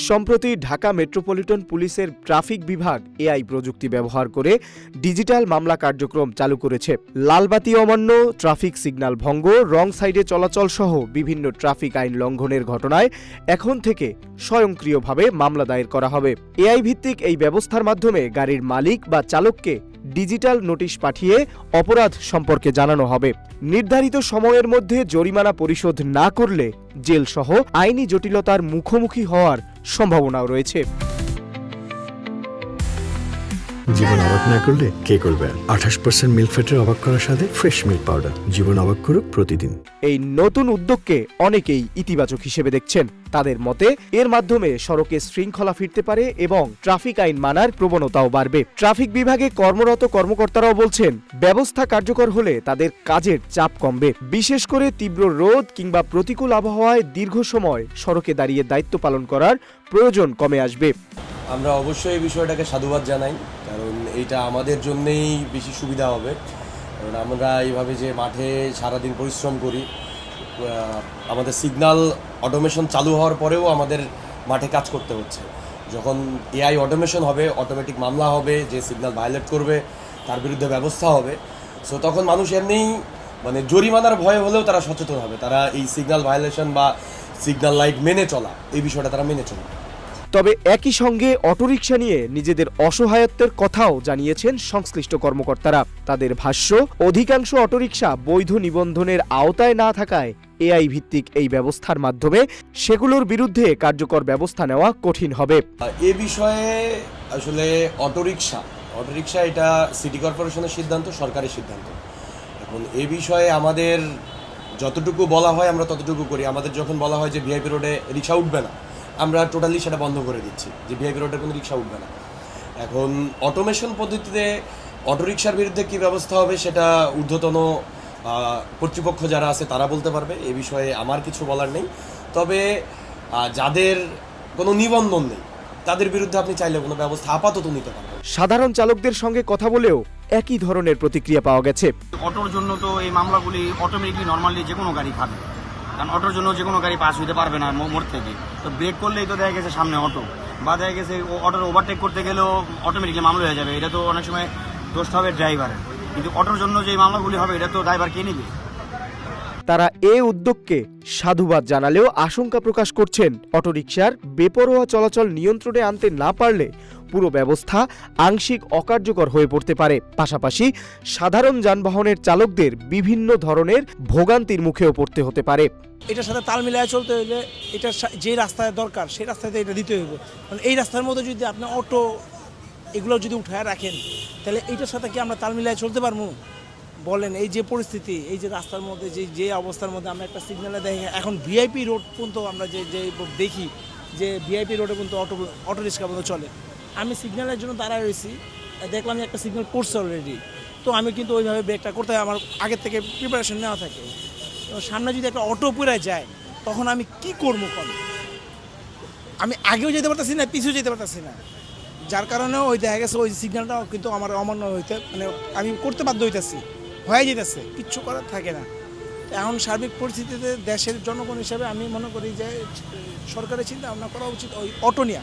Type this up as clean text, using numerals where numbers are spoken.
সম্প্রতি ঢাকা মেট্রোপলিটন পুলিশের ট্রাফিক বিভাগ এআই প্রযুক্তি ব্যবহার করে ডিজিটাল মামলা কার্যক্রম চালু করেছে। লালবাতি অমান্য, ট্রাফিক সিগন্যাল ভঙ্গ, রং সাইডে চলাচল সহ বিভিন্ন ট্রাফিক আইন লঙ্ঘনের ঘটনায় এখন থেকে স্বয়ংক্রিয়ভাবে মামলা দায়ের করা হবে। এআই ভিত্তিক এই ব্যবস্থার মাধ্যমে গাড়ির মালিক বা চালককে ডিজিটাল নোটিশ পাঠিয়ে অপরাধ সম্পর্কে জানানো হবে। নির্ধারিত সময়ের মধ্যে জরিমানা পরিশোধ না করলে জেলসহ আইনি জটিলতার মুখোমুখি হওয়ার সম্ভাবনাও রয়েছে। জীবন অবাক না করলে কে করবে? 28% মিল্ক ফ্যাটের অবাক করার সাথে ফ্রেশ মিল্ক পাউডার। জীবন অবাক করুক প্রতিদিন। এই নতুন উদ্যোগকে অনেকেই ইতিবাচক হিসেবে দেখছেন। তাদের মতে এর মাধ্যমে সড়কে শৃঙ্খলা ফিরতে পারে এবং ট্রাফিক আইন মানার প্রবণতাও বাড়বে। ট্রাফিক বিভাগে কর্মরত কর্মকর্তারাও বলছেন, ব্যবস্থা কার্যকর হলে তাদের কাজের চাপ কমবে। বিশেষ করে তীব্র রোদ কিংবা প্রতিকূল আবহাওয়ায় দীর্ঘ সময় সড়কে দাঁড়িয়ে দায়িত্ব পালন করার প্রয়োজন কমে আসবে। আমরা অবশ্যই এই বিষয়টাকে সাধুবাদ জানাই, কারণ এইটা আমাদের জন্যেই বেশি সুবিধা হবে। কারণ আমরা এইভাবে যে মাঠে সারাদিন পরিশ্রম করি, আমাদের সিগন্যাল অটোমেশন চালু হওয়ার পরেও আমাদের মাঠে কাজ করতে হচ্ছে। যখন এআই অটোমেশন হবে, অটোমেটিক মামলা হবে, যে সিগন্যাল ভায়োলেট করবে তার বিরুদ্ধে ব্যবস্থা হবে। সো তখন মানুষ এমনিই জরিমানার ভয়ে হলেও তারা সচেতন হবে, তারা এই সিগন্যাল ভায়োলেশন বা সিগন্যাল লাইট মেনে চলা, এই বিষয়টা তারা মেনে চলবে। তবে একই সঙ্গে অটোরিকশা নিয়ে নিজেদের অসহায়ত্বের কথাও জানিয়েছেন সংশ্লিষ্ট কর্মকর্তারা। তাদের ভাষ্য, অধিকাংশ অটোরিকশা বৈধ নিবন্ধনের আওতায় না থাকায় এআই ভিত্তিক এই ব্যবস্থার মাধ্যমে সেগুলোর বিরুদ্ধে কার্যকর ব্যবস্থা নেওয়া কঠিন হবে। এ বিষয়ে আসলে অটোরিকশা এটা সিটি কর্পোরেশনের সিদ্ধান্ত, সরকারের সিদ্ধান্ত। এখন এ বিষয়ে আমাদের যতটুকু বলা হয় আমরা ততটুকু করি। আমাদের যখন বলা হয় যে ভিআইপি রোডে রিক্সা উঠবে না, আমরা টোটালি সেটা বন্ধ করে দিচ্ছি, যে ভিআইপি রোডে কোনো রিক্সা উঠবে না। এখন অটোমেশন পদ্ধতিতে অটোরিকশার বিরুদ্ধে কী ব্যবস্থা হবে সেটা ঊর্ধ্বতন কর্তৃপক্ষ যারা আছে তারা বলতে পারবে। এ বিষয়ে আমার কিছু বলার নেই। তবে যাদের কোনো নিবন্ধন নেই তাদের বিরুদ্ধে আপনি চাইলে কোনো ব্যবস্থা আপাতত নিতে পারবেন। সাধারণ চালকদের সঙ্গে কথা বলেও একই ধরনের প্রতিক্রিয়া পাওয়া গেছে। অটোর জন্য তো এই মামলাগুলি অটোমেটিকলি নর্মালি যে কোনো গাড়ি খাবে, কারণ অটোর জন্য যে কোনো গাড়ি পাস হইতে পারবে না মোড় থেকে। তো ব্রেক করলেই তো দেখা গেছে সামনে অটো, বা দেখা গেছে অটোর ওভারটেক করতে গেলেও অটোমেটিকলি মামলা হয়ে যাবে। এটা তো অনেক সময় দোষটা হবে ড্রাইভারের, কিন্তু অটোর জন্য যে মামলাগুলি হবে এটা তো ড্রাইভার কে নিবে। তারা এই উদ্যোগকে সাধুবাদ জানালেও আশঙ্কা প্রকাশ করছেন, অটোরিকশার বেপরোয়া চলাচল নিয়ন্ত্রণে আনতে না পারলে পুরো ব্যবস্থা আংশিক অকার্যকর হয়ে পড়তে পারে। পাশাপাশি সাধারণ যানবাহনের চালকদের বিভিন্ন ধরনের ভোগান্তির মুখেও পড়তে হতে পারে। এটার সাথে তাল মিলিয়ে চলতে হলে এটা যে রাস্তায় দরকার সেই রাস্তাতে এটা দিতে হইব। মানে এই রাস্তার মধ্যে যদি আপনি অটো এগুলো যদি উঠায় রাখেন, তাহলে এইটার সাথে কি আমরা তাল মিলিয়ে চলতে পারবো? বলেন, এই যে পরিস্থিতি, এই যে রাস্তার মধ্যে যে অবস্থার মধ্যে আমরা একটা সিগন্যালে দেখি, এখন ভিআইপি রোড পর্যন্ত আমরা যে দেখি যে ভিআইপি রোডে কিন্তু অটো রিক্সা পর্যন্ত চলে। আমি সিগন্যালের জন্য দাঁড়ায় রয়েছি, দেখলাম যে একটা সিগন্যাল পড়ছে অলরেডি, তো আমি কিন্তু ওইভাবে ব্রেকটা করতে হয়, আমার আগের থেকে প্রিপারেশন নেওয়া থাকে। তো সামনে যদি একটা অটো পড়ে যায় তখন আমি কি করবো? আমি আগেও যেতে পারতেছি না, পিছিয়েও যেতে পারতেছি না, যার কারণেও ওই দেখা গেছে ওই সিগন্যালটাও কিন্তু আমার অমান্য হইতে আমি করতে বাধ্য হইতেছি, হয়ে যেতেছে, কিচ্ছু করার থাকে না। এখন সার্বিক পরিস্থিতিতে দেশের জনগণ হিসাবে আমি মনে করি যে সরকারের চিন্তা ভাবনা করা উচিত ওই অটো নিয়ে।